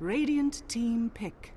Radiant team pick.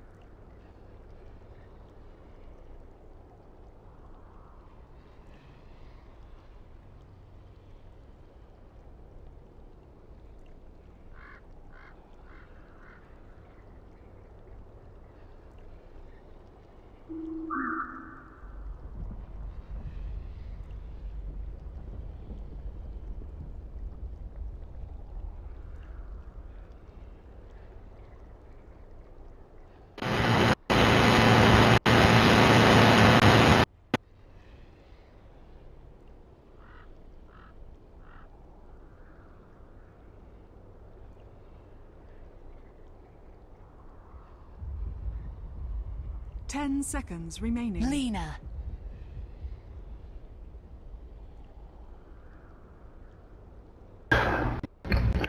Ten seconds remaining. Lena.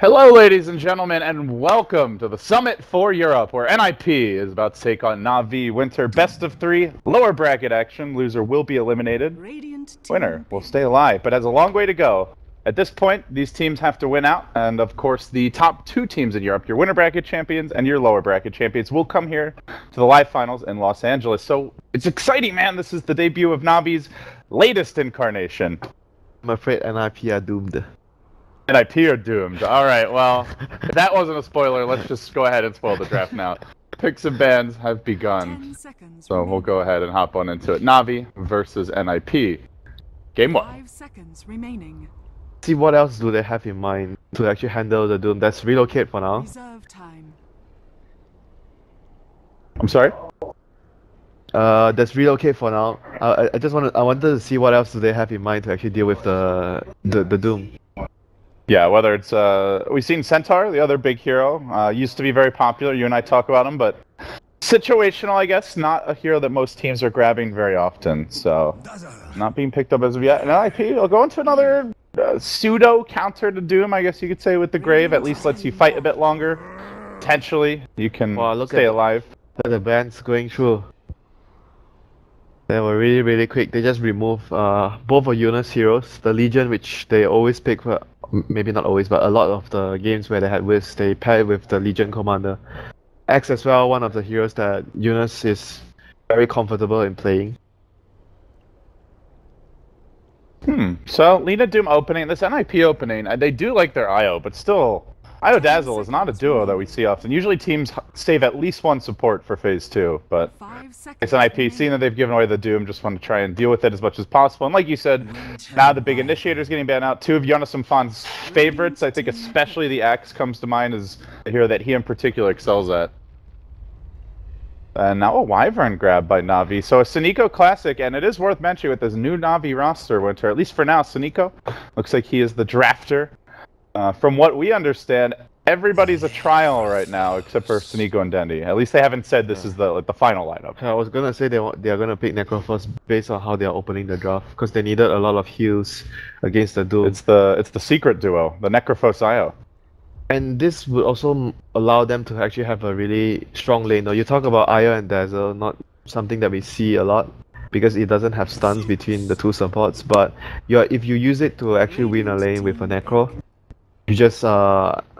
Hello, ladies and gentlemen, and welcome to the Summit for Europe, where NiP is about to take on NaVi Winter Best of 3 lower bracket action. Loser will be eliminated. Winner will stay alive, but has a long way to go. At this point, these teams have to win out, and of course, the top 2 teams in Europe, your winner bracket champions and your lower bracket champions, will come here to the live finals in Los Angeles. So it's exciting, man. This is the debut of NaVi's latest incarnation. I'm afraid NiP are doomed. NiP are doomed. All right, well, if that wasn't a spoiler, let's just go ahead and spoil the draft now. Picks and bans have begun, so we'll go ahead and hop on into it. NaVi versus NiP. Game 1. 5 seconds remaining. See what else do they have in mind to actually handle the doom. That's relocate for now. Reserve time. I'm sorry? That's relocate for now. I wanted to see what else do they have in mind to actually deal with the doom. Yeah, whether it's we've seen Centaur, the other big hero, used to be very popular. You and I talk about him, but situational, I guess, not a hero that most teams are grabbing very often. So not being picked up as of yet. And NiP will go into another pseudo counter to Doom, I guess you could say, with the Grave. At least lets you fight a bit longer. Potentially, you can stay alive. The bands going through. They were really quick. They just removed both of Yuna's heroes. The Legion, which they always pick, maybe not always, but a lot of the games where they had Wiz, they paired with the Legion Commander. X as well, one of the heroes that Yunus is very comfortable in playing. So, Lena Doom opening, this NiP opening, they do like their IO, but still, IO Dazzle is not a duo that we see often. Usually teams save at least one support for Phase 2, but it's NiP, seeing that they've given away the Doom, just want to try and deal with it as much as possible. And like you said, now the big Initiator's getting banned out. 2 of Jonas Fan's favorites, I think especially the Axe comes to mind as a hero that he in particular excels at. And now a Wyvern grab by NaVi. So a Sneeko classic, and it is worth mentioning with this new NaVi roster, Winter, at least for now, Sneeko looks like he is the drafter. From what we understand, everybody's a trial right now, except for Sneeko and Dendi. At least they haven't said this is the final lineup. I was gonna say they are gonna pick Necrophos based on how they are opening the draft, because they needed a lot of heals against the Doom. It's the secret duo, the Necrophos IO. And this would also allow them to actually have a really strong lane. Now, you talk about IO and Dazzle, not something that we see a lot, because it doesn't have stuns between the 2 supports, but if you use it to actually win a lane with a Necro, you just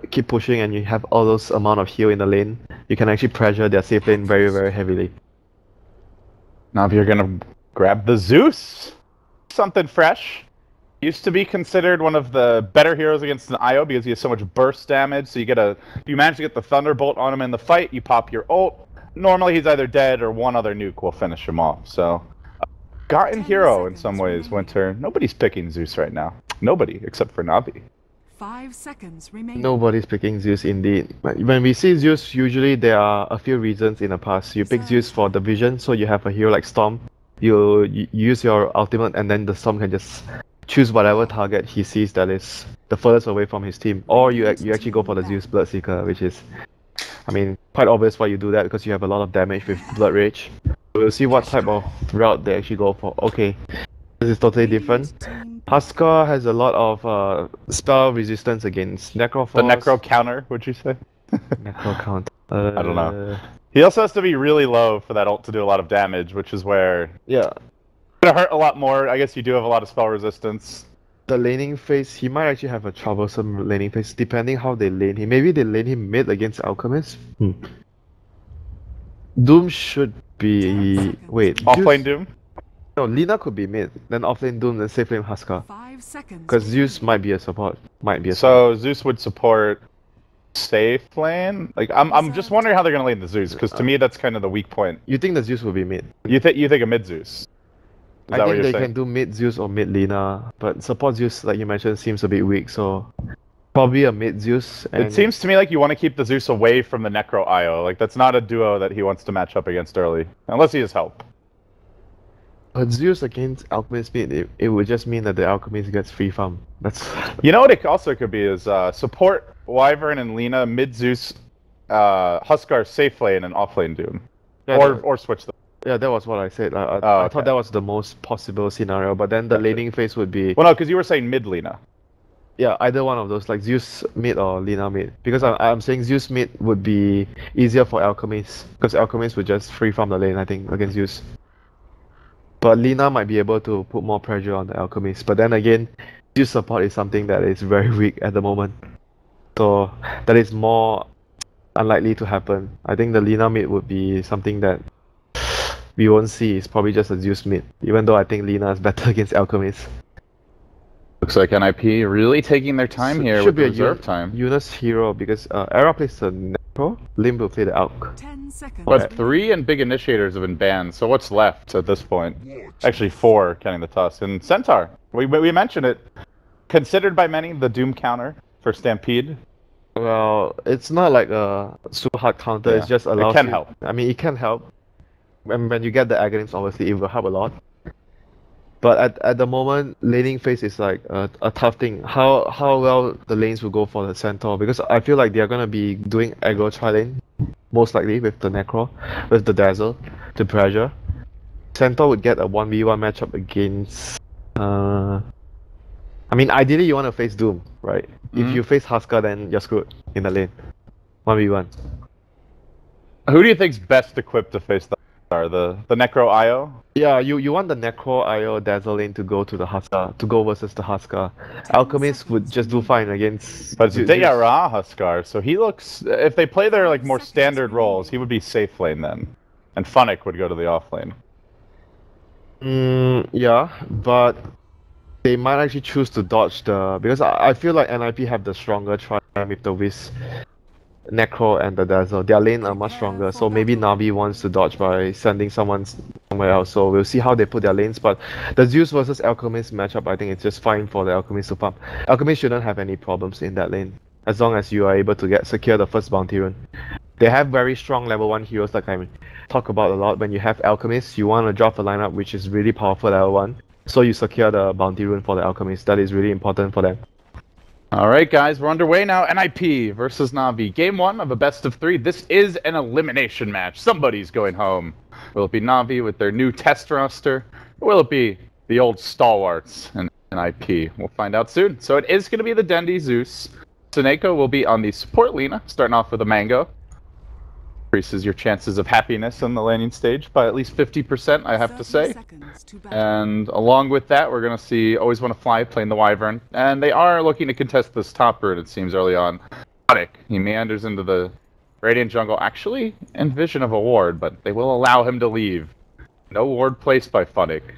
keep pushing and you have all those amount of heal in the lane, you can actually pressure their safe lane very heavily. Now if you're gonna grab the Zeus, something fresh. Used to be considered one of the better heroes against an IO because he has so much burst damage, so you manage to get the Thunderbolt on him in the fight, you pop your ult. Normally he's either dead or one other nuke will finish him off, so... Forgotten hero in some ways, Winter. Nobody's picking Zeus right now. Nobody, except for NaVi. 5 seconds remaining. Nobody's picking Zeus indeed. When we see Zeus, usually there are a few reasons in the past. You pick Zeus for the vision, so you have a hero like Storm. You use your ultimate and then the Storm can just choose whatever target he sees that is the furthest away from his team. Or you actually go for the Zeus Bloodseeker, which is, I mean, quite obvious why you do that, because you have a lot of damage with Blood Rage. We'll see what type of route they actually go for. Okay, this is totally different. Huskar has a lot of spell resistance against Necrophos. The Necro counter, would you say? Necro counter. I don't know. He also has to be really low for that ult to do a lot of damage, which is where... Yeah. It's gonna hurt a lot more. I guess you do have a lot of spell resistance. the laning phase, he might actually have a troublesome laning phase depending how they lane him. Maybe they lane him mid against Alchemist. Doom should be... Wait, Offlane Doom? No, Lina could be mid, then offlane Doom, then safe lane Huskar. 5 seconds. Because Zeus might be a support. So Zeus would support safe lane? Like, I'm just wondering how they're gonna lane the Zeus, because to me that's kind of the weak point. You think the Zeus will be mid? You think a mid Zeus? I think they can do mid Zeus or mid Lina, but support Zeus, like you mentioned, seems a bit weak, so probably a mid Zeus. It seems to me like you want to keep the Zeus away from the Necro IO. Like, that's not a duo that he wants to match up against early, unless he has help. But Zeus against Alchemist mid, it would just mean that the Alchemist gets free farm. That's... You know what it also could be is support Wyvern and Lina, mid Zeus, Huskar safe lane and offlane Doom, Yeah, or switch them. Yeah, that was what I said. I thought that was the most possible scenario, but then the laning phase would be... Well, no, because you were saying mid Lina. Yeah, either one of those, like Zeus mid or Lina mid. Because I'm saying Zeus mid would be easier for Alchemist, because Alchemist would just free farm the lane, I think, against Zeus. But Lina might be able to put more pressure on the Alchemist. But then again, Zeus support is something that is very weak at the moment. So that is more unlikely to happen. I think the Lina mid would be something that we won't see. It's probably just a Zeus mid. Even though I think Lina is better against Alchemist. Looks like NiP really taking their time here with the reserve time. Eunice hero because Era plays the Necro, Limb will play the Alch. 10 seconds. But 3 and big initiators have been banned, so what's left at this point? Actually 4, counting the Tusk. And Centaur, we mentioned it. Considered by many the Doom counter for Stampede. Well, it's not like a super hard counter, Yeah. it's just allows It can you... help. I mean, it can help. When you get the Aghanim's, obviously, it will help a lot. But at the moment, laning phase is like a tough thing. How well the lanes will go for the Centaur, because I feel like they're gonna be doing aggro tri-lane, most likely with the Necro, with the Dazzle, to pressure. Centaur would get a 1v1 matchup against... I mean, ideally you want to face Doom, right? If you face Huskar, then you're screwed in the lane. 1v1. Who do you think's best equipped to face the Necro IO? Yeah, you want the Necro IO Dazzle lane to go to the Huskar, to go versus the Huskar. Alchemist would just do fine against... But it's Ra Huskar, so he looks... If they play their like more standard roles, he would be safe lane then. And Funnick would go to the off lane. Yeah, but they might actually choose to dodge the... Because I feel like NiP have the stronger try with the Whis, Necro and the Dazzle. Their lane are much stronger, so maybe NaVi wants to dodge by sending someone somewhere else. So we'll see how they put their lanes, but the Zeus versus Alchemist matchup, I think it's just fine for the Alchemist to pump. Alchemist shouldn't have any problems in that lane, as long as you are able to secure the first bounty rune. They have very strong level 1 heroes like I talk about a lot. When you have Alchemist, you want to drop a lineup which is really powerful level 1, so you secure the bounty rune for the Alchemist. That is really important for them. Alright guys, we're underway now. NiP versus NaVi. Game 1 of a best of 3. This is an elimination match. Somebody's going home. Will it be NaVi with their new test roster? Or will it be the old stalwarts and NiP? We'll find out soon. So it is going to be the Dendi Zeus. Suneko will be on the support Lina, starting off with a Mango. Increases your chances of happiness on the landing stage by at least 50%, I have to say. And along with that, we're going to see Always Want to Fly playing the Wyvern. And they are looking to contest this top rune, it seems, early on. He meanders into the Radiant jungle, actually in vision of a ward, but they will allow him to leave. No ward placed by Funnick.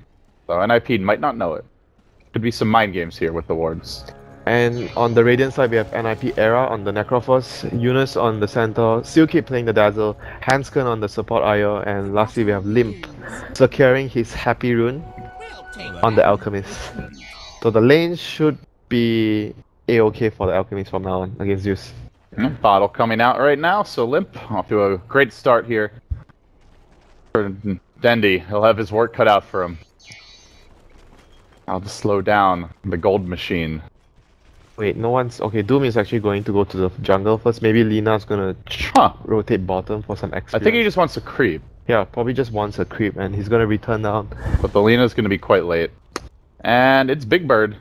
So NiP might not know it. Could be some mind games here with the wards. And on the Radiant side, we have NiP Era on the Necrophos, Eunice on the Centaur, still keep playing the Dazzle, Hansken on the support IO, and lastly we have Limp securing his Happy Rune on the Alchemist. So the lane should be A-okay for the Alchemist from now on against Zeus. Bottle coming out right now, so Limp off to a great start here. For Dendi, he'll have his work cut out for him. I'll just slow down the gold machine. Wait, no one's... Okay, Doom is actually going to go to the jungle first. Maybe Lina's gonna rotate bottom for some XP. I think he just wants to creep. Yeah, probably just wants a creep, and he's gonna return down. But the Lina's gonna be quite late. And it's Big Bird.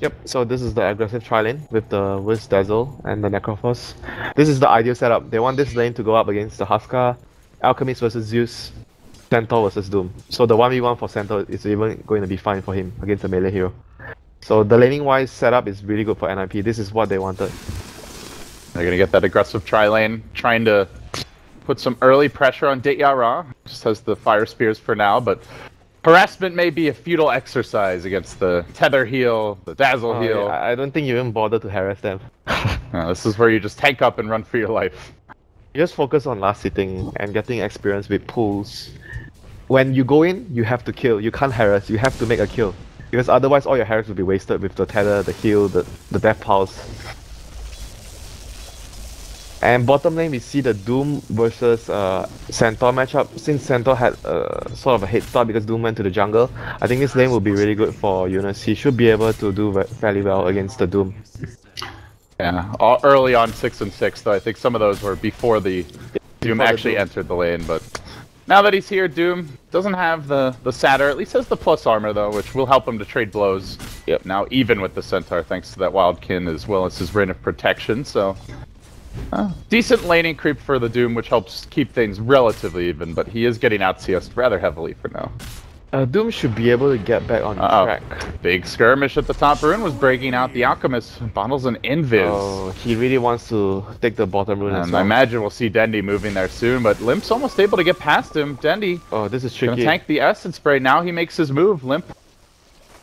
Yep, so this is the aggressive tri-lane with the Wiz Dazzle and the Necrophos. This is the ideal setup. They want this lane to go up against the Huskar, Alchemist versus Zeus. Centaur versus Doom. So the 1v1 for Centaur is even going to be fine for him against a melee hero. So the laning wise setup is really good for NiP. This is what they wanted. They're gonna get that aggressive tri-lane, trying to put some early pressure on DotA. Just has the fire spears for now, but harassment may be a futile exercise against the tether heal, the dazzle heal. Yeah, I don't think you even bother to harass them. This is where you just tank up and run for your life. You just focus on last hitting and getting experience with pulls. When you go in, you have to kill. You can't harass, you have to make a kill. Because otherwise all your harass will be wasted with the tether, the heal, the death pulse. And bottom lane we see the Doom versus Centaur matchup. Since Centaur had sort of a head start because Doom went to the jungle, I think this lane will be really good for Yunus. He should be able to do fairly well against the Doom. Yeah, early on 6 and 6 though. I think some of those were before the Doom actually entered the lane, but now that he's here, Doom doesn't have the Satyr, at least has the plus armor though, which will help him to trade blows. Yep. Now even with the Centaur, thanks to that Wildkin as well as his Reign of Protection, so decent laning creep for the Doom, which helps keep things relatively even, but he is getting out CS'd rather heavily for now. Doom should be able to get back on track. Big skirmish at the top. Rune was breaking out the Alchemist, bottles an Invis. Oh, he really wants to take the bottom rune as well. I imagine we'll see Dendi moving there soon, but Limp's almost able to get past him. Dendi. Oh, this is tricky. Gonna tank the Essence Spray. Now he makes his move. Limp.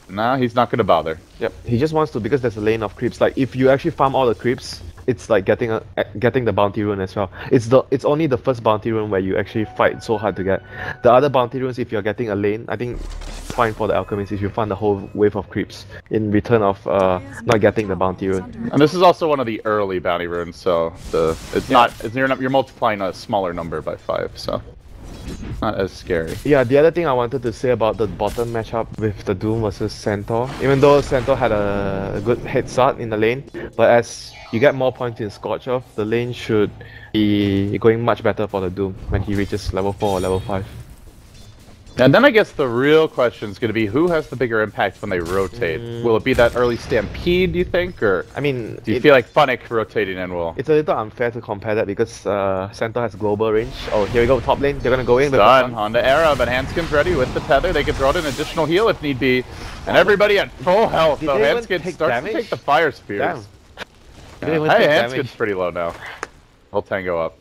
No, he's not gonna bother. Yep, he just wants to because there's a lane of creeps. Like if you actually farm all the creeps, it's like getting the bounty rune as well. It's only the first bounty rune where you actually fight so hard to get. The other bounty runes, if you're getting a lane, I think fine for the alchemist if you farm the whole wave of creeps in return of not getting the bounty rune. And this is also one of the early bounty runes, so you're multiplying a smaller number by 5, so not as scary. Yeah, the other thing I wanted to say about the bottom matchup with the Doom versus Centaur, even though Centaur had a good head start in the lane, but as you get more points in Scorch Earth, the lane should be going much better for the Doom when he reaches level 4 or level 5. And then I guess the real question is going to be who has the bigger impact when they rotate? Will it be that early Stampede, do you think? Or I mean, do you feel like Funnick rotating in will? It's a little unfair to compare that because Centaur has global range. Oh, here we go, top lane. They're going to go in. Done. On to Era, but Hanskin's ready with the tether. They can throw in an additional heal if need be. And everybody at full health, though. Hanskin starts to take the fire spears. Hey, Hanskin's pretty low now. He'll tango up.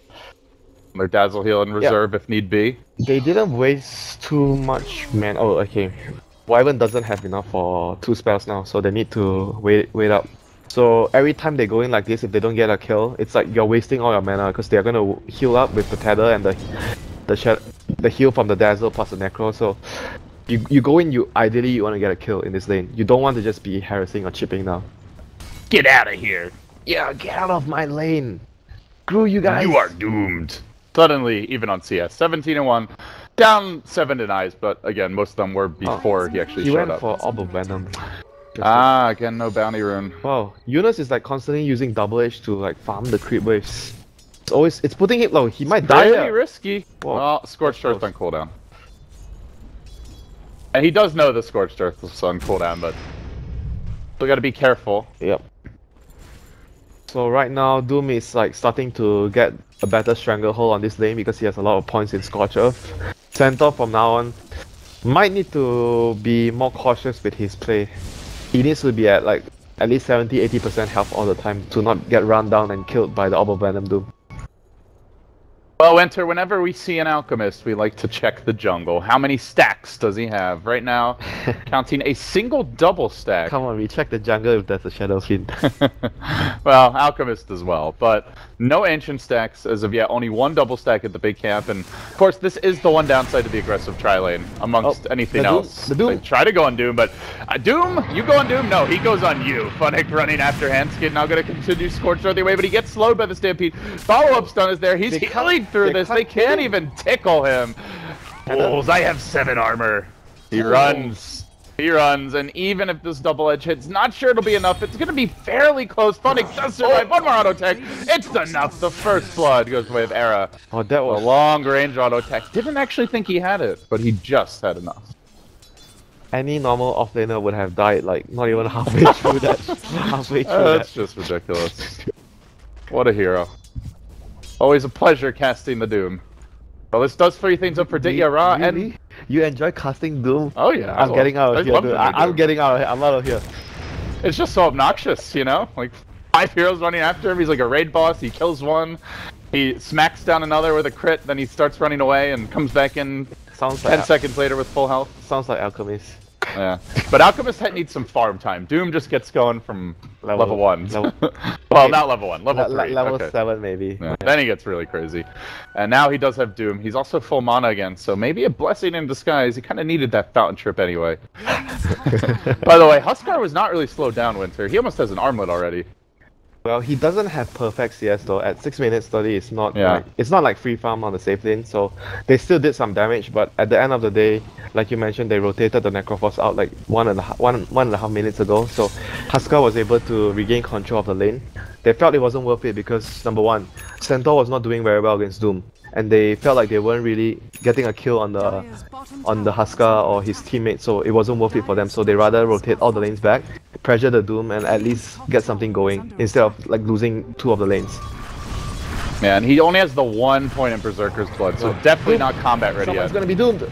Their dazzle heal in reserve if need be. They didn't waste too much man. Oh, okay. Wyvern doesn't have enough for 2 spells now, so they need to wait up. So every time they go in like this, if they don't get a kill, it's like you're wasting all your mana because they're gonna heal up with the tether and the heal from the dazzle plus the necro. So you go in, ideally you want to get a kill in this lane. You don't want to just be harassing or chipping now. Get out of here! Yeah, get out of my lane! Screw you guys! You are doomed! Suddenly, even on CS, 17-1, down 7 denies, but again, most of them were before he actually showed up. He went for Orb of Venom. Again, no bounty rune. Wow, Yunus is like constantly using double edge to like farm the creep waves. It's putting him low. He might die. Very risky. Whoa. Well, Scorched Earth on cooldown. And he does know the Scorched Earth is on cooldown, but still got to be careful. Yep. So right now, Doom is like starting to get a better stranglehold on this lane because he has a lot of points in Scorch Earth. Centaur from now on might need to be more cautious with his play. He needs to be at like at least 70-80% health all the time to not get run down and killed by the Orb of Venom Doom. Well, Winter, whenever we see an alchemist, we like to check the jungle. How many stacks does he have? Right now, counting a single double stack. Come on, we check the jungle if there's a Shadow Fiend. Well, alchemist as well, but no ancient stacks as of yet. Only 1 double stack at the big camp, and of course, this is the one downside of the aggressive tri-lane amongst anything else. The Doom. They try to go on Doom, but Doom, you go on Doom? No, he goes on you. Funnick running after Hanskin, now going to continue Scorched Earth away, but he gets slowed by the Stampede. Follow-up stun is there. He's healing through this. They can't even tickle him. Fools, I have 7 armor. He runs. He runs, and even if this double edge hits, not sure it'll be enough. It's going to be fairly close. Funnick does survive. 1 more auto attack. It's enough. The first blood goes away with Era. Oh, that was a long range auto attack. Didn't actually think he had it, but he just had enough. Any normal offlaner would have died like not even halfway through that. That's just ridiculous. What a hero. Always a pleasure casting the Doom. Well, this does free things up for DotA, Really? and You enjoy casting Doom? oh yeah, I'm getting out of here, dude. I'm getting out of here. I'm out of here. it's just so obnoxious, you know? Like 5 heroes running after him. He's like a raid boss. He kills one, he smacks down another with a crit, then he starts running away and comes back in Sounds 10 like seconds later with full health. Sounds like Alchemist. Yeah, but Alchemist needs some farm time. Doom just gets going from level 1. Well, not level 1, level 3. Level okay. 7 maybe. Yeah. Then he gets really crazy. And now he does have Doom. He's also full mana again, so maybe a blessing in disguise. He kind of needed that fountain trip anyway. By the way, Huskar was not really slowed down, Winter. He almost has an armlet already. Well, he doesn't have perfect CS though. At 6 minutes 30, it's not Yeah. like, it's not like free farm on the safe lane. So they still did some damage, but at the end of the day, like you mentioned, they rotated the Necroforce out like one and a half minutes ago. So Huskar was able to regain control of the lane. They felt it wasn't worth it because number one, Centaur was not doing very well against Doom, and they felt like they weren't really getting a kill on the Huskar or his teammates, so it wasn't worth it for them. So they rather rotate all the lanes back, pressure the Doom, and at least get something going instead of like losing 2 of the lanes. Yeah, and he only has the 1 point in Berserker's Blood, so definitely not combat ready Someone's yet. gonna be doomed.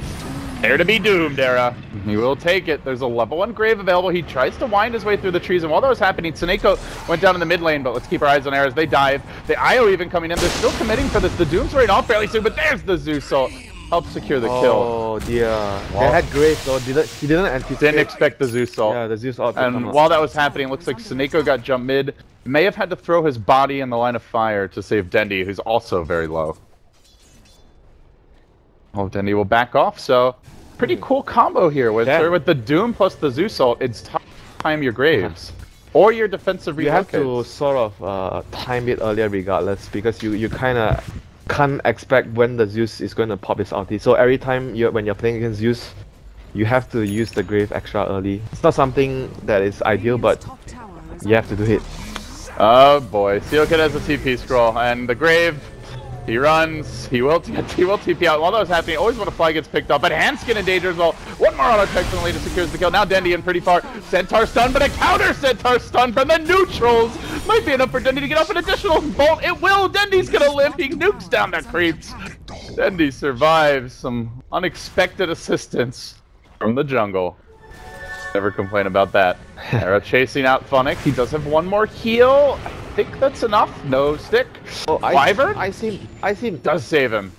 There to be doomed, Era. He will take it. There's a level 1 grave available. He tries to wind his way through the trees, and while that was happening, Tsuneko went down in the mid lane, but let's keep our eyes on Eras. They dive. The IO even coming in. They're still committing for this. The Doom's right off fairly soon, but there's the Zeus, so helps secure the kill. Oh dear. They had Grave though. He didn't anticipate. Didn't expect the Zeus ult. Yeah, the Zeus ult. And while that was happening, it looks like Tsuneko got jumped mid. May have had to throw his body in the line of fire to save Dendi, who's also very low. Oh, Dendi will back off, so pretty cool combo here with the Doom plus the Zeus ult. It's time your Graves. Or your defensive relocates. You have to sort of time it earlier regardless, because you kind of can't expect when the Zeus is going to pop his ulti. So every time when you're playing against Zeus, you have to use the Grave extra early. It's not something that is ideal, but you have to do it. Oh boy, Sealkid has a TP scroll, and the Grave, he runs, he will TP out. While that was happening, always when a flag gets picked up, but Handskin in danger as well. One more auto attack from the leader secures the kill. Now Dendi in pretty far. Centaur stun, but a counter Centaur stun from the neutrals. Might be enough for Dendi to get off an additional bolt. It will! Dendi's gonna live! He nukes down the creeps. Dendi survives some unexpected assistance from the jungle. Never complain about that. Era chasing out Funnick. He does have one more heal. I think that's enough. No stick. Oh, Wyvern? I see. Does save him.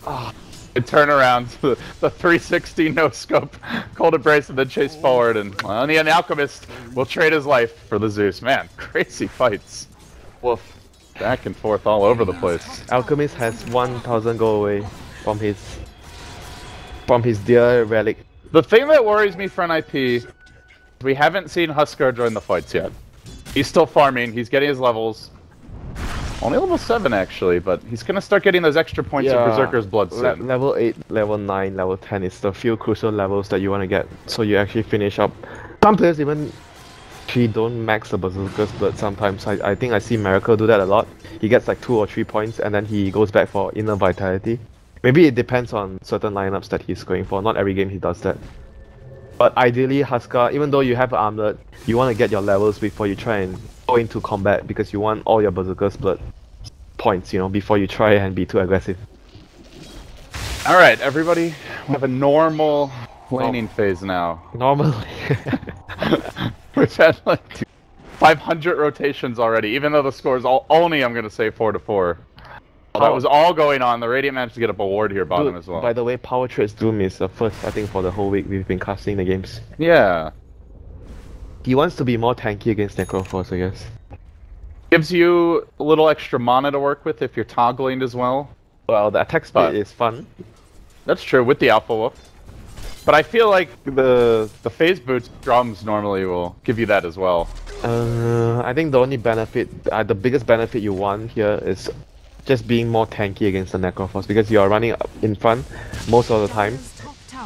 Good turnaround. The 360 no scope. Cold embrace and then chase forward. And well, the Alchemist will trade his life for the Zeus. Man, crazy fights. Woof. Back and forth all over the place. Alchemist has 1,000 gold away from his dear relic. The thing that worries me for NiP, we haven't seen Huskar join the fights yet. He's still farming, he's getting his levels. Only level 7 actually, but he's gonna start getting those extra points of Berserker's Blood soon. Level 8, level 9, level 10 is the few crucial levels that you want to get, so you actually finish up. Some players even don't max the Berserker's Blood sometimes. I think I see Miracle do that a lot. He gets like 2 or 3 points and then he goes back for Inner Vitality. Maybe it depends on certain lineups that he's going for. Not every game he does that. But ideally, Huskar, even though you have an armlet, you want to get your levels before you try and go into combat, because you want all your Berserker's Blood points, you know, before you try and be too aggressive. Alright, everybody, we have a normal laning phase now. Normal. We've had like 500 rotations already, even though the score is only, I'm going to say, 4-4. That was all going on. The Radiant managed to get up a ward here bottom as well. By the way, Power Trade's Doom is the first, I think, for the whole week we've been casting the games. Yeah. He wants to be more tanky against Necroforce, I guess. Gives you a little extra mana to work with if you're toggling as well. Well, the attack speed is fun. That's true, with the Alpha Wolf. But I feel like the phase boots drums normally will give you that as well. I think the only benefit, the biggest benefit you want here is just being more tanky against the Necroforce, because you are running up in front most of the time.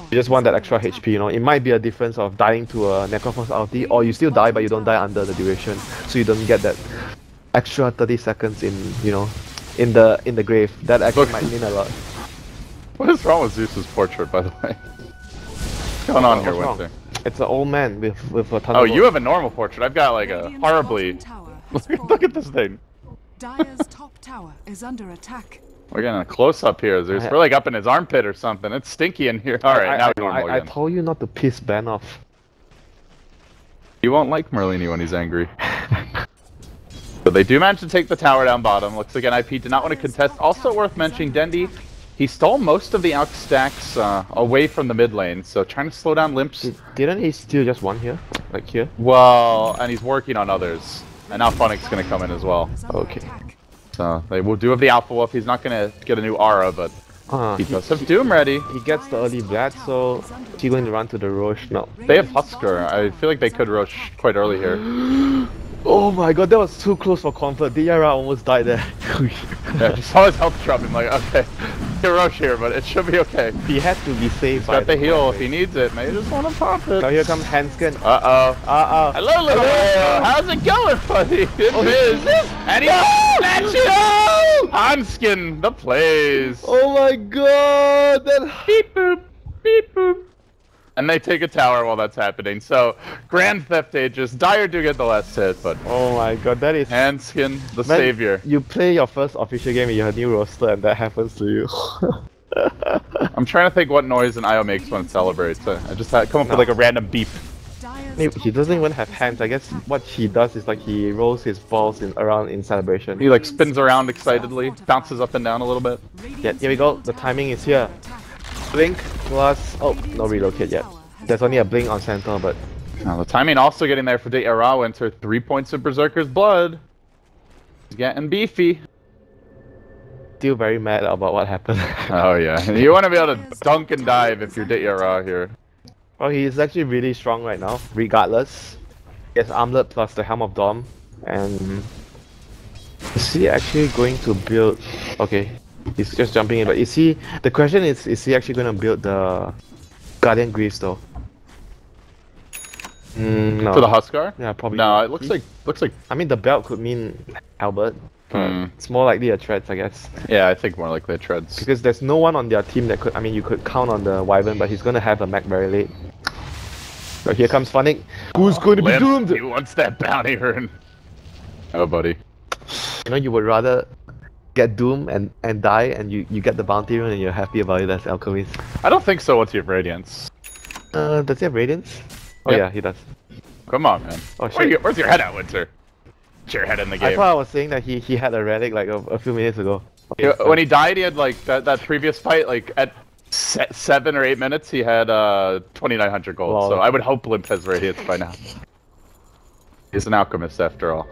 You just want that extra HP, you know. It might be a difference of dying to a Necroforce ulti, or you still die but you don't die under the duration, so you don't get that extra 30 seconds in, you know, in the grave. That actually might mean a lot. What is wrong with Zeus's portrait, by the way? What's going on here, Winter? It's an old man with a thunderbolt. Oh, you have a normal portrait. I've got like a horribly... Look at this thing. Dire's top tower is under attack. We're getting a close-up here. We're like up in his armpit or something. It's stinky in here. Alright, now normal I again. told you not to piss Ben off. You won't like Merlini when he's angry. But they do manage to take the tower down bottom. Looks like NiP did not want to contest. Also worth mentioning, Dendi, he stole most of the out stacks away from the mid lane, so trying to slow down Limps. Didn't he steal just one here? Like here? Well, and he's working on others. And now Funnick's going to come in as well. Okay. So they will do have the Alpha Wolf. He's not going to get a new aura, but he does have Doom ready. He gets the early Vlad, so is he going to run to the Roche? No. They have Husker. I feel like they could rush quite early here. Oh my god, that was too close for comfort. Diara almost died there. Yeah, just saw his health drop. I'm like, okay, he'll rush here, but it should be okay. He had to be safe. He's got the heal if he needs it. Maybe just want to pop it. Now here comes Hanskin. Hello, little man. How's it going, buddy? It is. And he snatched it. Hanskin, the plays. Oh my god! That Beep boop, beep boop. And they take a tower while that's happening. So, Grand Theft Aegis. Dire do get the last hit, but... Oh my god, that is... Hanskin, the savior. You play your first official game in your new roster and that happens to you. I'm trying to think what noise an IO makes when it celebrates. I just had come up with like a random beep. He doesn't even have hands. I guess what he does is like he rolls his balls around in celebration. He like spins around excitedly, bounces up and down a little bit. Yeah, here we go. The timing is here. Blink plus... Oh, no relocate yet. There's only a blink on center, but... Now the timing also getting there for DotA. Winter 3 points of Berserker's blood. He's getting beefy. Still very mad about what happened. Oh yeah, you want to be able to dunk and dive if you're DotA here. Well, he's actually really strong right now, regardless. He has Armlet plus the Helm of Dom, and... Is he actually going to build... Okay. He's just jumping in, but is he... The question is he actually going to build the Guardian Greaves though? No. For the Huskar? Yeah, probably. No, it looks like... I mean, the belt could mean Albert. It's more likely a Treads, I guess. Yeah, I think more likely a Treads. Because there's no one on their team that could... I mean, you could count on the Wyvern, but he's going to have a Mac very late. So here comes Funnick. Who's going to be doomed? He wants that bounty earn. Oh, buddy. You know, you would rather get Doom and die, and you get the bounty run and you're happy about it as Alchemist. I don't think so once you have Radiance. Does he have Radiance? Oh Yep. yeah, he does. Come on, man. Oh, shit. Where's your head at, Winter? Get your head in the game. I thought I was saying that he had a relic like a few minutes ago. Okay, when he died, he had like that previous fight, like at 7 or 8 minutes, he had 2,900 gold. Wow. So I would hope Limp has Radiance by now. He's an alchemist after all.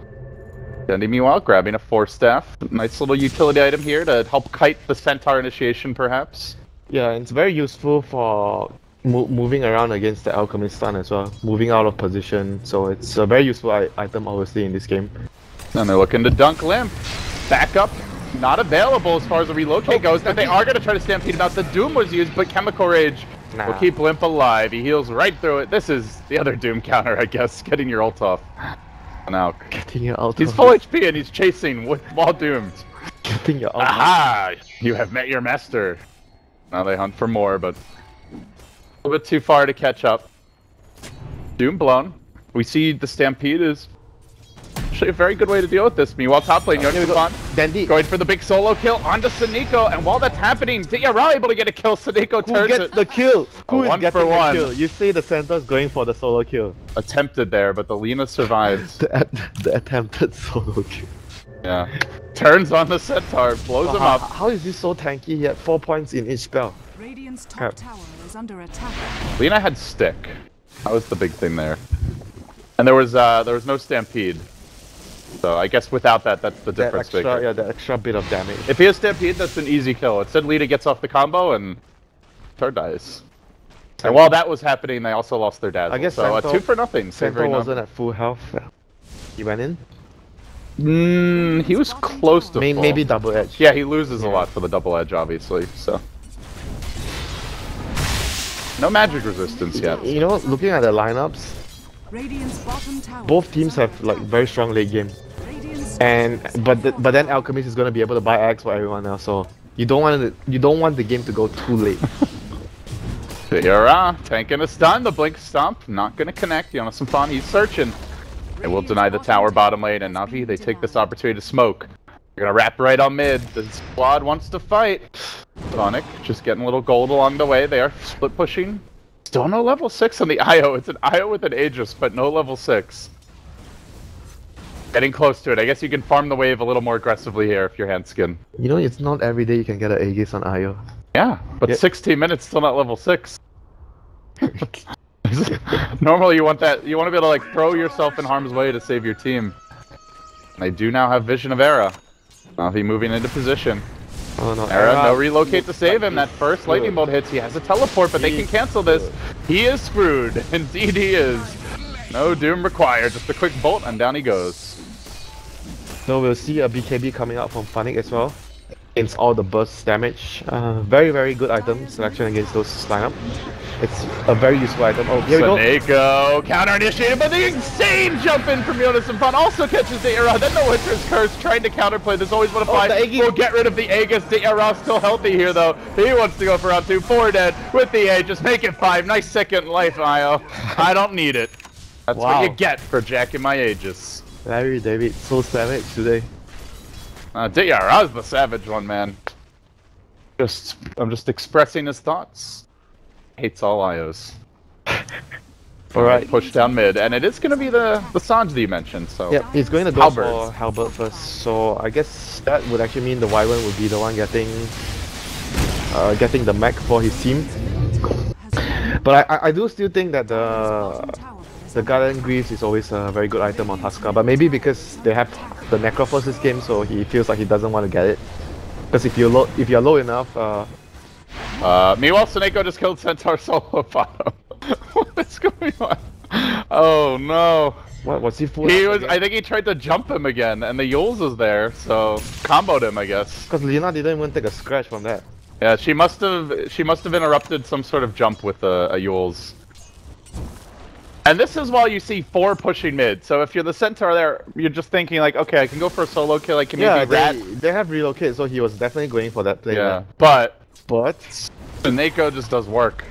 Dendi, meanwhile, grabbing a 4-staff. Nice little utility item here to help kite the Centaur initiation, perhaps. Yeah, it's very useful for moving around against the Alchemist stun as well. Moving out of position, so it's a very useful item, obviously, in this game. And they're looking to dunk Limp. Back up, not available as far as the relocate goes, but they are going to try to stampede him out. The Doom was used, but Chemical Rage will keep Limp alive. He heals right through it. This is the other Doom counter, I guess, getting your ult off. Now, Getting your ult he's off. full HP and he's chasing while doomed. Getting your ult off. Aha! You have met your master. Now they hunt for more, but a little bit too far to catch up. Doom blown. We see the Stampede is actually a very good way to deal with this. Meanwhile, top lane, Dendi going for the big solo kill onto Saniko, and while that's happening, DotA able to get a kill. Saniko Who turns gets it. the kill? Who is 1 getting for the 1. kill? You say the Centaur's going for the solo kill. Attempted there, but the Lina survives. The attempted solo kill. Yeah. Turns on the Centaur, blows him up. How is this so tanky? He had 4 points in each spell. Radiant's top tower is under attack. Lina had stick. That was the big thing there. And there was no Stampede. So I guess without that, that's the difference maker. Yeah, the extra bit of damage. If he has Stampede, that's an easy kill. Instead, Lina gets off the combo and Tar dies. And while that was happening, they also lost their dazzle. I guess so Centaur, 2 for nothing. Centaur wasn't at full health. He went in? He was close to full. Maybe double edge. Yeah, he loses a lot for the double edge, obviously. So no magic resistance yet. You know, looking at the lineups, Radiant's bottom tower. both teams have like very strong late game. And but then Alchemist is gonna be able to buy X for everyone else, so you don't want the game to go too late. DotA tanking a stun, the blink stomp, not gonna connect. Jonas Fon, he's searching. They will deny the tower bottom lane, and NaVi, they take this opportunity to smoke. We're gonna wrap right on mid. The squad wants to fight. Sonic just getting a little gold along the way. They are split pushing. Still no level 6 on the IO. It's an IO with an Aegis, but no level 6. Getting close to it. I guess you can farm the wave a little more aggressively here if you're Handskin. You know, it's not every day you can get an Aegis on IO. Yeah, but 16 minutes still not level 6. Normally you want that. You want to be able to like throw yourself in harm's way to save your team. They do now have Vision of Era. NaVi moving into position. Oh no, Era, no relocate to save him. That first lightning bolt hits. He has a teleport, but they can cancel this. He is screwed. Indeed he is. No doom required. Just a quick bolt and down he goes. So we'll see a BKB coming out from Funnick as well. Against all the burst damage. Very, very good item selection against those lineup. It's a very useful item. Oh, here we go. Saneko counter initiated, but the insane jump in from Jonas and Fun also catches the Era. Then the Winter's Curse trying to counterplay. There's always one to fight. We'll get rid of the Aegis. The Era still healthy here though. He wants to go for round 2. 4 dead with the A. Just make it 5. Nice second life, Io. I don't need it. That's what you get for jacking my Aegis. Larry David, so savage today. DR's the savage one, man. I'm just expressing his thoughts. Hates all IOs. Alright. Push down mid, and it is going to be the Sanj that you mentioned, so... Yeah, he's going to go for Halberd first, so I guess that would actually mean the Wyvern would be the one getting the mech for his team. But I do still think that the Garden Greaves is always a very good item on Huskar, but maybe because they have the Necrophos this game, so he feels like he doesn't want to get it. Because if you're low enough, meanwhile, Saneko just killed Centaur solo bottom. What is going on? Oh no! What was he for? I think he tried to jump him again, and the Yules was there, so comboed him, I guess. Because Lina didn't even take a scratch from that. Yeah, she must have interrupted some sort of jump with a Yules. And this is while you see 4 pushing mid. So if you're the Centaur there, you're just thinking like, okay, I can go for a solo kill. I can maybe rat. They have relocated, so he was definitely going for that play. Yeah, but Saneko just does work.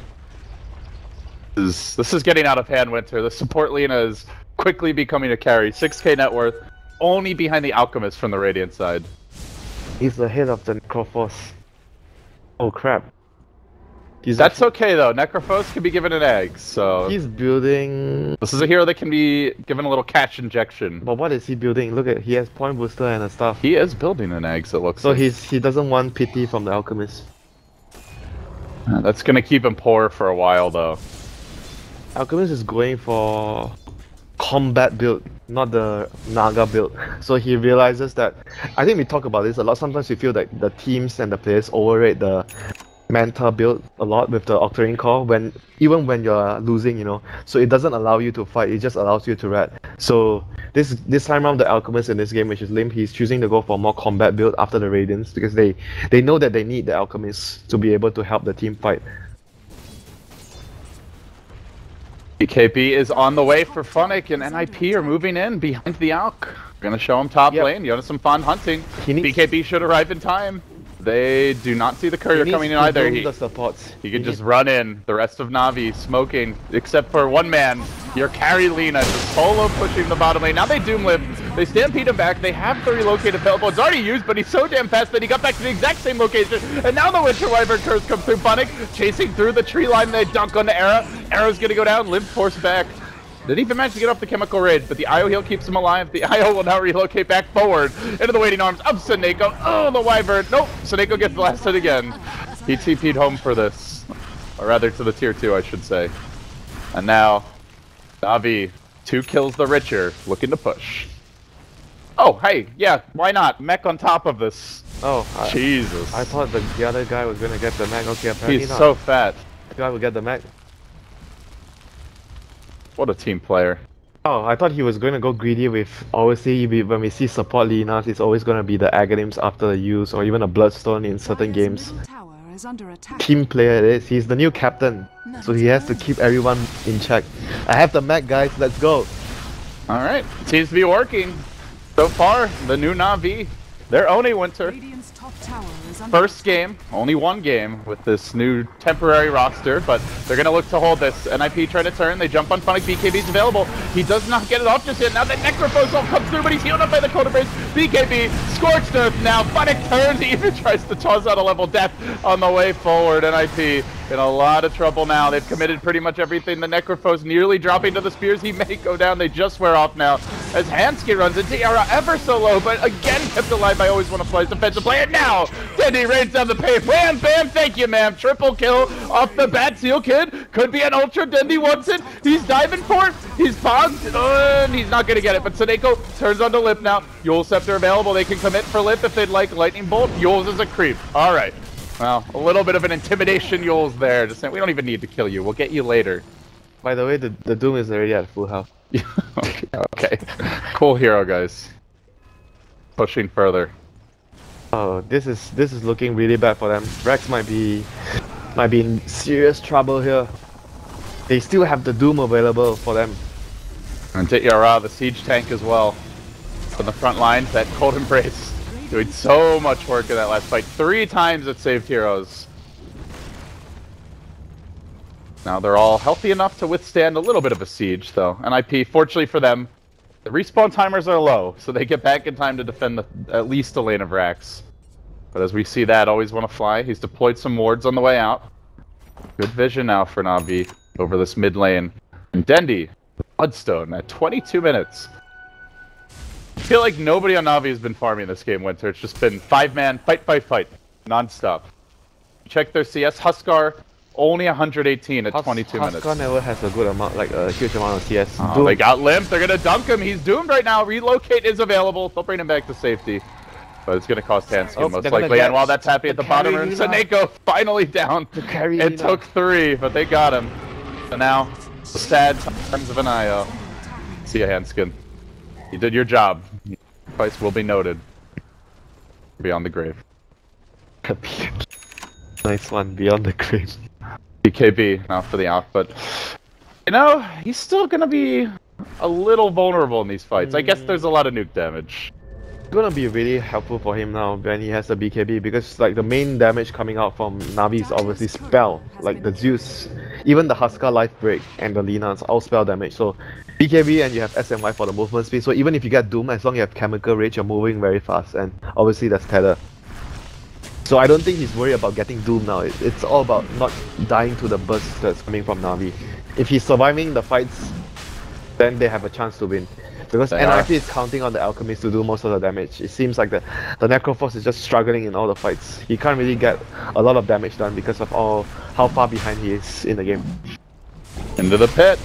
This is getting out of hand, Winter. The support Lina is quickly becoming a carry. 6k net worth, only behind the Alchemist from the Radiant side. He's ahead of the Necrophos. Oh crap. That's okay though, Necrophos can be given an egg, so... He's building... This is a hero that can be given a little cash injection. But what is he building? Look at, he has point booster and stuff. He is building an egg, so it looks so like. he doesn't want pity from the Alchemist. That's gonna keep him poor for a while though. Alchemist is going for combat build, not the Naga build. So he realizes that, I think we talk about this a lot, sometimes we feel that the teams and the players overrate the Manta build a lot with the Octarine Core, even when you're losing, you know. So it doesn't allow you to fight, it just allows you to rat. So this time around the Alchemist in this game, which is Limp, he's choosing to go for more combat build after the Radiance, because they know that they need the Alchemist to be able to help the team fight. BKB is on the way for Funnick, and NiP are moving in behind the Alch. We're gonna show him top lane, Jonas some fun hunting. BKB should arrive in time. They do not see the courier coming in either. He could just run in. The rest of NaVi smoking, except for one man. Your carry Lina just solo pushing the bottom lane. Now they doom lift. They stampede him back. They have the relocate available. It's already used, but he's so damn fast that he got back to the exact same location. And now the Winter Wyvern Curse comes through. Funnick chasing through the tree line. They dunk on the Era. Era's gonna go down. Limp force back. Didn't even manage to get off the chemical raid, but the IO heal keeps him alive. The IO will now relocate back forward into the waiting arms of Saneko. Oh, the Wyvern. Nope. Saneko gets blasted again. He TP'd home for this. Or rather, to the tier 2, I should say. And now, NaVi, 2 kills the Richer, looking to push. Oh, hey, yeah, why not? Mech on top of this. Oh, Jesus. I thought the other guy was gonna get the mech. Okay, apparently He's not. so fat. The guy will get the mech. What a team player. Oh, I thought he was going to go greedy with, obviously, when we see support Linas, it's always going to be the Aghanim's after the use, or even a Bloodstone in certain games. Team player it is, he's the new captain, so he has to keep everyone in check. I have the mech, guys, let's go! Alright, seems to be working. So far, the new NaVi, they're owning Winter. first game, only one game with this new temporary roster, but they're going to look to hold this. NiP trying to turn, they jump on Funnick, BKB's available. He does not get it off just yet. Now that Necrophosol comes through, but he's healed up by the Cold Embrace. BKB, Scorched Earth now. Funnick turns, he even tries to toss out a level death on the way forward. NiP in a lot of trouble now. They've committed pretty much everything. The Necrophos nearly dropping to the spears. He may go down. They just wear off now as Hansky runs into Yara ever so low, but again kept alive by Always Wanna Fly's defensive play. And now, Dendy rains down the paint. Bam, bam, thank you, ma'am. Triple kill off the bat. Seal Kid could be an ultra. Dendy wants it. He's diving for it. He's pogged, and he's not going to get it. But Suneko turns onto Lip now. Yule Scepter available. They can commit for Lip if they'd like. Lightning Bolt. Yule's is a creep. All right. Well, a little bit of an intimidation Yule's there. Just saying, we don't even need to kill you. We'll get you later. By the way, the Doom is already at full health. Okay. Cool hero, guys. Pushing further. Oh, this is looking really bad for them. Rex might be in serious trouble here. They still have the Doom available for them. And Yara, the siege tank as well. From the front line, that Cold Embrace. Doing so much work in that last fight. 3 times it saved heroes. Now they're all healthy enough to withstand a little bit of a siege, though. NiP, fortunately for them, the respawn timers are low, so they get back in time to defend at least a lane of Rax. But as we see that, Always Wanna Fly, he's deployed some wards on the way out. Good vision now for NaVi over this mid lane. And Dendy, Bloodstone at 22 minutes. I feel like nobody on NaVi has been farming this game, Winter. It's just been 5-man, fight, non-stop. Check their CS. Huskar, only 118 at 22 minutes. Huskar never has a good amount, like a huge amount of CS. Oh, they got Limp. They're gonna dunk him. He's doomed right now. Relocate is available. They'll bring him back to safety. But it's gonna cost Hanskin most likely. And while that's happening at the bottom room, Suneko finally down. It took 3, but they got him. So now, the sad times of an IO. See ya, Hanskin. You did your job. Price will be noted. Beyond the grave. Nice one, beyond the grave. BKB now for the out, but you know, he's still gonna be a little vulnerable in these fights. I guess there's a lot of nuke damage. It's gonna be really helpful for him now when he has the BKB, because like the main damage coming out from NaVi is obviously spell, like the Zeus, even the Huskar life break and the Lina, it's all spell damage. So BKB and you have SMY for the movement speed. So even if you get Doom, as long as you have Chemical Rage, you're moving very fast, and obviously that's Tether. So I don't think he's worried about getting Doom now. It's all about not dying to the burst that's coming from NaVi. If he's surviving the fights, then they have a chance to win. Because NiP is counting on the Alchemist to do most of the damage. It seems like the Necrophos is just struggling in all the fights. He can't really get a lot of damage done because of how far behind he is in the game. Into the pit.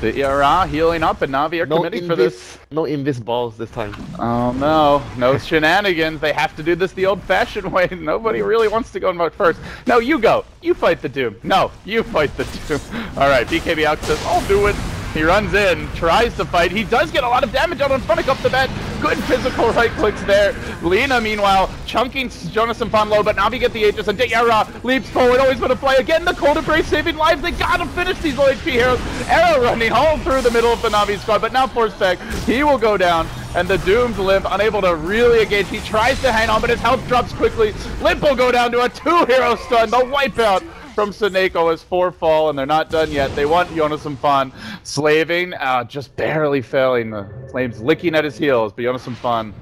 The ERA healing up, and NaVi are committing for this. No invis balls this time. Oh no, no shenanigans. They have to do this the old-fashioned way. Nobody really wants to go and vote first. No, you go. You fight the Doom. No, you fight the Doom. Alright, BKB out says, I'll do it. He runs in, tries to fight. He does get a lot of damage out on Funnick up the bat. Good physical right clicks there. Lina, meanwhile, chunking Jonas and Fan low, but NaVi get the Aegis, and Yara leaps forward, Always Wanna Fly again. The Cold Embrace saving lives. They gotta finish these low HP heroes. Arrow running all through the middle of the NaVi squad, but now forced back. He will go down, and the Doomed Limp, unable to really engage. He tries to hang on, but his health drops quickly. Limp will go down to a 2-hero stun. The wipeout from Suneko is 4 fall, and they're not done yet. They want Jonas and Fan slaving, just barely failing. The flames licking at his heels, but Jonas and Fan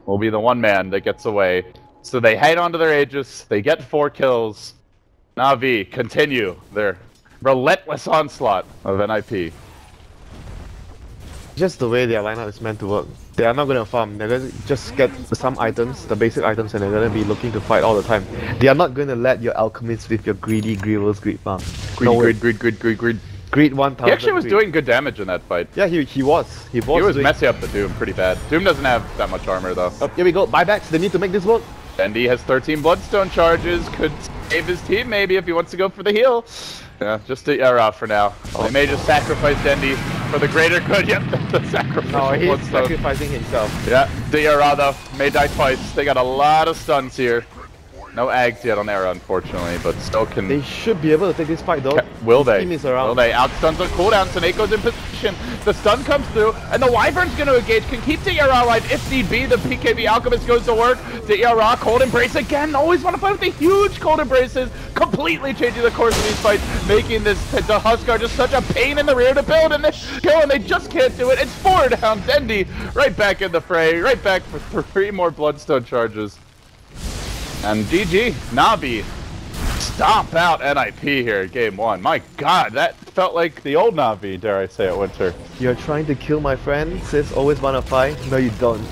will be the one man that gets away. So they hang on to their Aegis, they get 4 kills. NaVi continue their relentless onslaught of NiP. Just the way their lineup is meant to work. They are not going to farm, they're going to just get some items, the basic items, and they're going to be looking to fight all the time. They are not going to let your alchemists with your greedy Grievous greed farm. Greed. Greed 1000. He actually was doing good damage in that fight. Yeah, he was messing up the Doom pretty bad. Doom doesn't have that much armor though. Oh, here we go, buybacks, they need to make this work. Dendy has 13 Bloodstone charges, could save his team maybe if he wants to go for the heal. Yeah, just the ERA for now. They may just sacrifice Dendy for the greater good. Yep, the sacrifice. No, he's sacrificing himself. Yeah, the ERA though, may die twice. They got a lot of stuns here. No Ags yet on ERA, unfortunately, but still can... They should be able to take this fight though. Will they? Team is around. Will they? Outstuns on cooldown, Suneko's in position. situation. The stun comes through, and the Wyvern's going to engage. Can keep the ERA alive if need be. The PKB Alchemist goes to work. The ERA, Cold Embrace again. Always want to fight with the huge Cold Embraces. Completely changing the course of these fights, making this the Huskar just such a pain in the rear to build. And they just can't do it. It's 4 down. Dendi right back in the fray. Right back for 3 more Bloodstone charges. And GG, NaVi stomp out NiP here in game 1. My god, that felt like the old NaVi, dare I say it, Winter. You're trying to kill my friend, sis always wanna fight? No, you don't.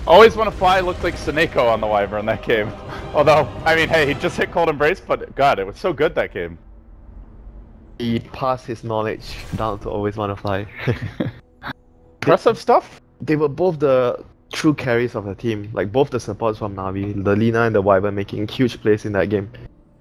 Always Wanna Fly looked like Seneko on the Wyvern that game. Although, I mean, hey, he just hit Cold Embrace, but god, it was so good that game. He passed his knowledge down to always wanna fly. Impressive stuff. They were both the true carries of the team, like both the supports from NaVi, the Lina and the Wyvern making huge plays in that game.